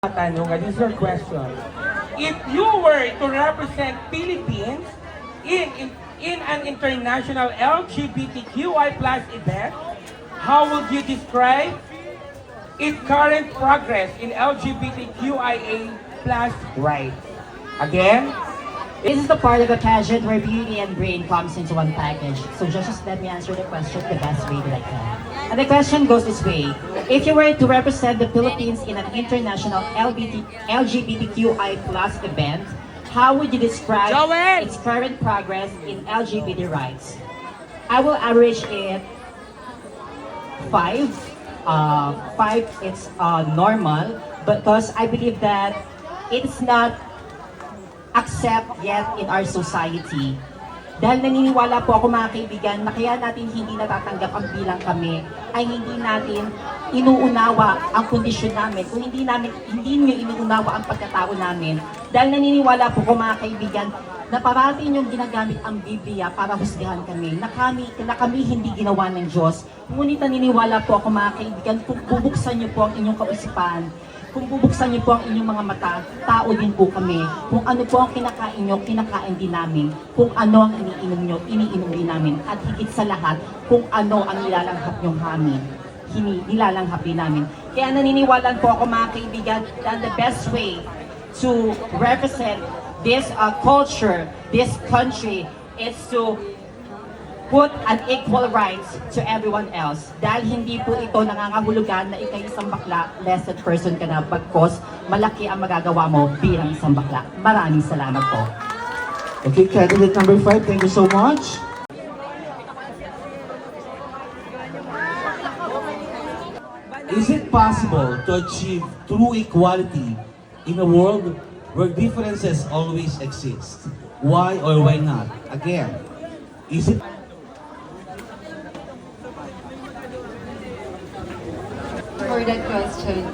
Tanungan, this is your question. If you were to represent Philippines in an international LGBTQI plus event, how would you describe its current progress in LGBTQIA plus rights? Again, This is the part of the pageant where beauty and brain comes into one package. So just let me answer the question the best way that I can. And the question goes this way. If you were to represent the Philippines in an international LGBTQI plus event, how would you describe its current progress in LGBT rights? I will average it 5. 5, it's normal, because I believe that it's not accept yet in our society. Dahil naniniwala po ako mga kaibigan na kaya natin hindi natatanggap ang bilang kami ay hindi natin inuunawa ang kondisyon namin. Kung hindi niyo inuunawa ang pagkatao namin. Dahil naniniwala po ko mga kaibigan na parati yung ginagamit ang Biblia para husgahan kami. Na kami hindi ginawa ng Diyos. Ngunit naniniwala po ako mga kaibigan kung bubuksan niyo po ang inyong kaisipan, kung bubuksan niyo po ang inyong mga mata, tao din po kami. Kung ano po ang kinakain nyo, kinakain din namin. Kung ano ang iniinom nyo, iniinom din namin. At higit sa lahat, kung ano ang nilalanghap nyong hamin, nilalanghap din namin. Kaya naniniwalan po ako mga kaibigan that the best way to represent this culture, this country, is to put an equal rights to everyone else. Dahil hindi po ito nangangahulugan na ikay isang bakla, blessed person ka na, bagkos malaki ang magagawa mo bilang isang bakla. Maraming salamat po. Okay, candidate number 5, thank you so much. Is it possible to achieve true equality in a world where differences always exist? Why or why not? Again, is it for that question.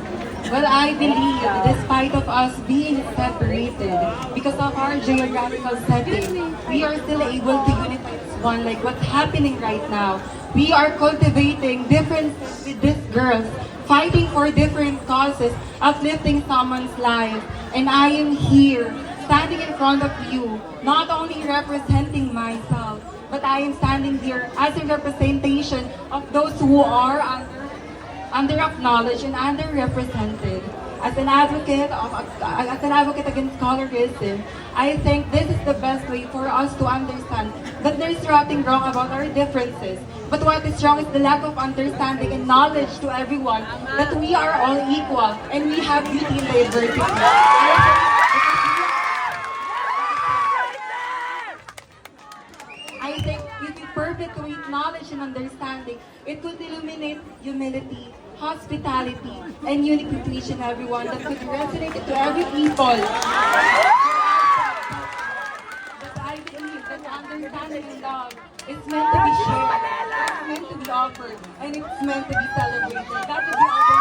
Well, I believe, despite of us being separated because of our geographical setting, we are still able to unify as one, like what's happening right now. We are cultivating differences with these girls, fighting for different causes, uplifting someone's life. And I am here, standing in front of you, not only representing myself, but I am standing here as a representation of those who are under-acknowledged and underrepresented. As an advocate against colorism, I think this is the best way for us to understand that there is nothing wrong about our differences. But what is wrong is the lack of understanding and knowledge to everyone that we are all equal and we have beauty in diversity. I think if we perpetuate knowledge and understanding, it could illuminate humility, hospitality, and unity to each and everyone that could resonate to every people. But I believe that understanding and love is meant to be shared, it's meant to be offered, and it's meant to be celebrated. That would be all.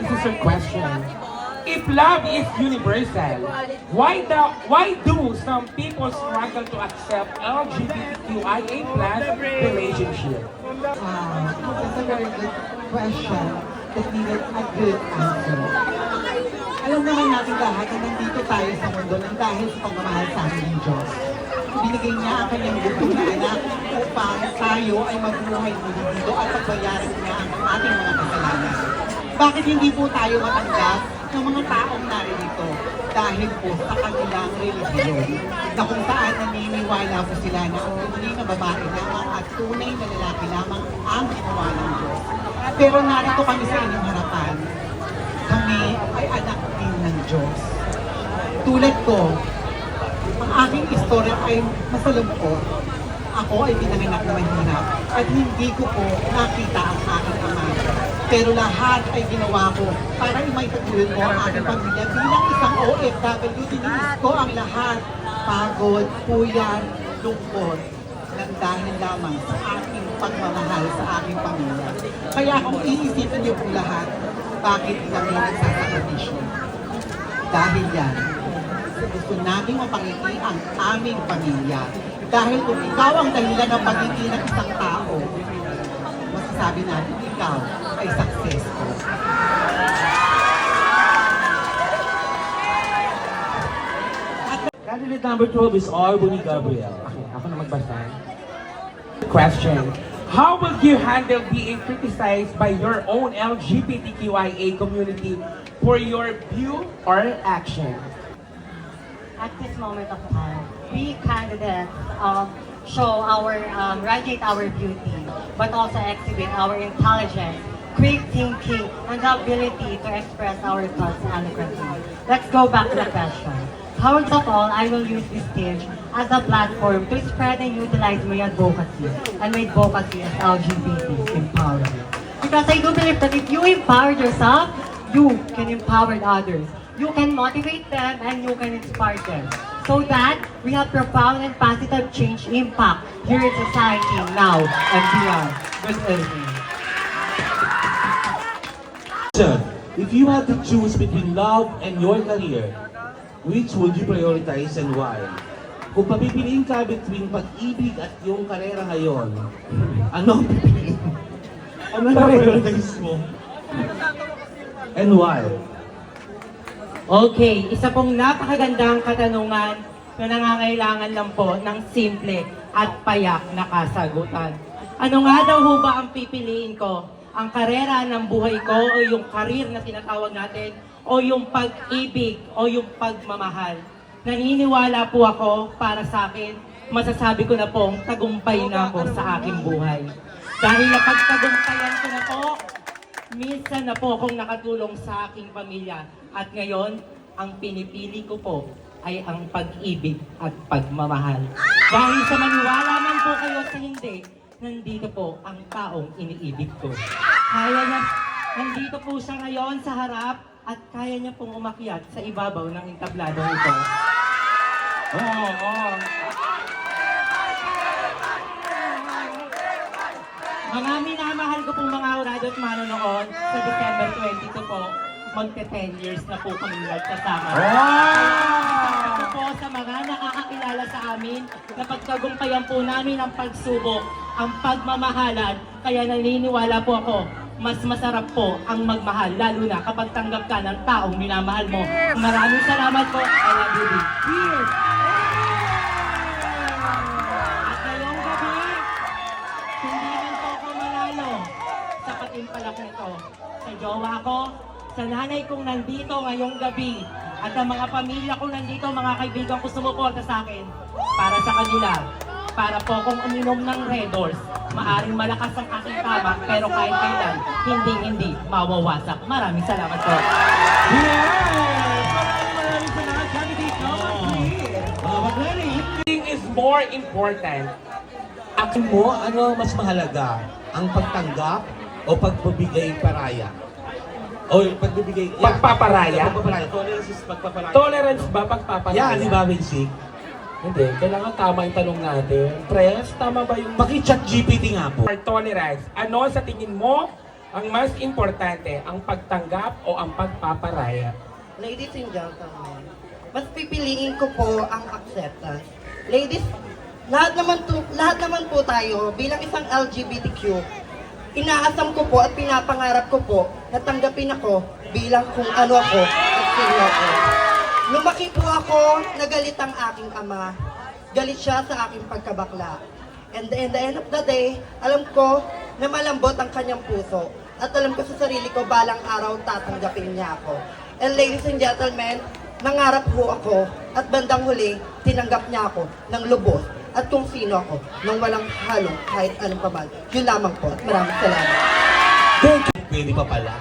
this is your question. If love is universal, why do some people struggle to accept LGBTQIA plus relationship? That's a very good question that needed a good answer. Alam naman natin lahat na nandito tayo sa mundo ng dahil sa pagmamahal sa atin ng Diyos. Binigay niya ang kanyang bugtong na anak upang tayo ay mabuhay muli dito at pagbayaran niya ang ating mga kasalanan. Bakit hindi po tayo matanggap ng mga taong naririto? Dahil po sa kanilang relihiyon na kung saan naniniwala po sila na ang tunay na babae lamang at tunay na lalaki lamang ang ginawa ng Diyos. Pero narito kami sa inyong harapan. Kami ay anak din ng Diyos. Tulad ko, ang aking istorya ay masalungkot. Ako ay pinanganak na mahirap at hindi ko po nakita ang aking ama. Pero lahat ay ginawa ko para imaitaguyod ko ang aking pamilya. Bilang isang OFW, diniis ko ang lahat. Pagod, puyat, lungkot. Nang dahil lamang sa aking pagmamahal sa aking pamilya. Kaya kung iisipin niyo po lahat, bakit kami nagsasakripisyo? Dahil yan, gusto namin mapangiti ang aming pamilya. Dahil kung ikaw ang dahilan ng pagiging ng isang tao, masasabi natin ikaw ay successful? Candidate number 12 is Arbony Gabriel. Okay, ako na magbasa. Question. How will you handle being criticized by your own LGBTQIA community for your view or action? At this moment of time, we candidates radiate our beauty, but also exhibit our intelligence, quick thinking, and the ability to express our thoughts eloquently. Let's go back to the question. First of all, I will use this stage as a platform to spread and utilize my advocacy and my advocacy as LGBT empowerment. Because I do believe that if you empower yourself, you can empower others. You can motivate them and you can inspire them. So that we have profound and positive change impact here in society now and beyond. Good evening. If you had to choose between love and your career, which would you prioritize and why? Kung papipiliin ka between pag-ibig at yung karera ngayon, ano ang pipiliin? Ano ang prioritize mo? And why? Okay, isa pong napakagandang katanungan na nangangailangan lang po ng simple at payak na kasagutan. Ano nga daw ho ba ang pipiliin ko? Ang karera ng buhay ko o yung karir na tinatawag natin o yung pag-ibig o yung pagmamahal? Naniniwala po ako para sa akin, masasabi ko na pong tagumpay na ako sa aking buhay. Dahil napagtagumpayan ko na po, minsan na po akong nakatulong sa aking pamilya. At ngayon, ang pinipili ko po ay ang pag-ibig at pagmamahal. Dahil sa maniwala man po kayo sa hindi, nandito po ang taong iniibig ko. Kaya niya, nandito po siya ngayon sa harap at kaya niya pong umakyat sa ibabaw ng entabladong ito. Mga minamahal ko pong mga urado at manonood, sa December 22 po, magte-10 years na po kami nagkasama. Isa po sa mga nakakakilala sa amin na pagtagumpayan po namin ang pagsubok, ang pagmamahalan, kaya naniniwala po ako, mas masarap po ang magmahal, lalo na kapag tanggap ka ng taong minamahal mo. Maraming salamat po. I love you. Cheers! At ngayong gabi, hindi man po ako manalo sa patimpalak nito. Sa jowa ko, sa nanay kong nandito ngayong gabi, at ang mga pamilya kong nandito, mga kaibigan ko sumuporta sa akin, para sa kanila, para po akong uminom ng Red Doors. Maaring malakas ang aking tama, pero kahit kailan, hindi mawawasak. Maraming salamat po. Maraming salamat, candidate number 3. Nothing is more important. Akin mo, ano mas mahalaga? Ang pagtanggap o pagpabigay paraya? O yung pagbibigay... Pagpaparaya? Pagpaparaya. Tolerance is pagpaparaya. Tolerance ba pagpaparaya? Yan, di ba, Vinsik? Hindi, kailangan tama yung tanong natin. Tres, tama ba yung... Paki-chat GPT nga po. For tolerance, ano sa tingin mo ang mas importante, ang pagtanggap o ang pagpaparaya? Ladies and gentlemen, mas pipiliin ko po ang acceptance. Ladies, lahat naman po tayo bilang isang LGBTQ, inaasam ko po at pinapangarap ko po na tanggapin ako bilang kung ano ako at sino ako. Lumaki po ako, nagalit ang aking ama. Galit siya sa aking pagkabakla. And in the end of the day, alam ko na malambot ang kanyang puso. At alam ko sa sarili ko, balang araw tatanggapin niya ako. And ladies and gentlemen, nangarap po ako at bandang huli, tinanggap niya ako ng lubos. At kung sino ako, nang walang halong kahit anong paman. Yun lamang po at maraming salamat. Pwede pa pala.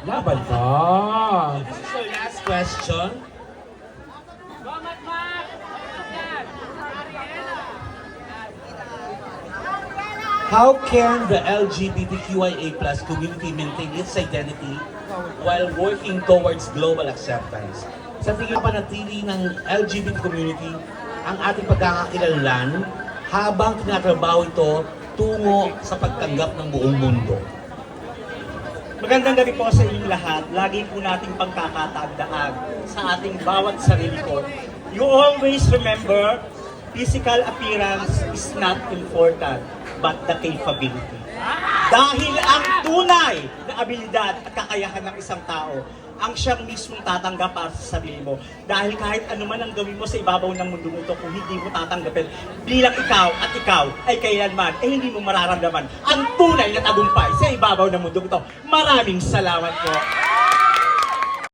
Laban ka! This is our last question. How can the LGBTQIA+ community maintain its identity while working towards global acceptance? Sa tingin panatili ng LGBT community ang ating pagkakakilanlan habang tinatrabaho ito tungo sa pagtanggap ng buong mundo. Magandang gabi po sa inyong lahat. Lagi po nating pagkakatagdaag sa ating bawat sarili ko. You always remember, physical appearance is not important, but the capability. Dahil ang tunay na abilidad at kakayahan ng isang tao ang siyang mismong tatanggap para sa sarili mo. Dahil kahit ano man ang gawin mo sa ibabaw ng mundo ito, kung hindi mo tatanggapin, bilang ikaw at ikaw ay kailanman, hindi mo mararamdaman ang tunay na tagumpay sa ibabaw ng mundo ito. Maraming salamat po.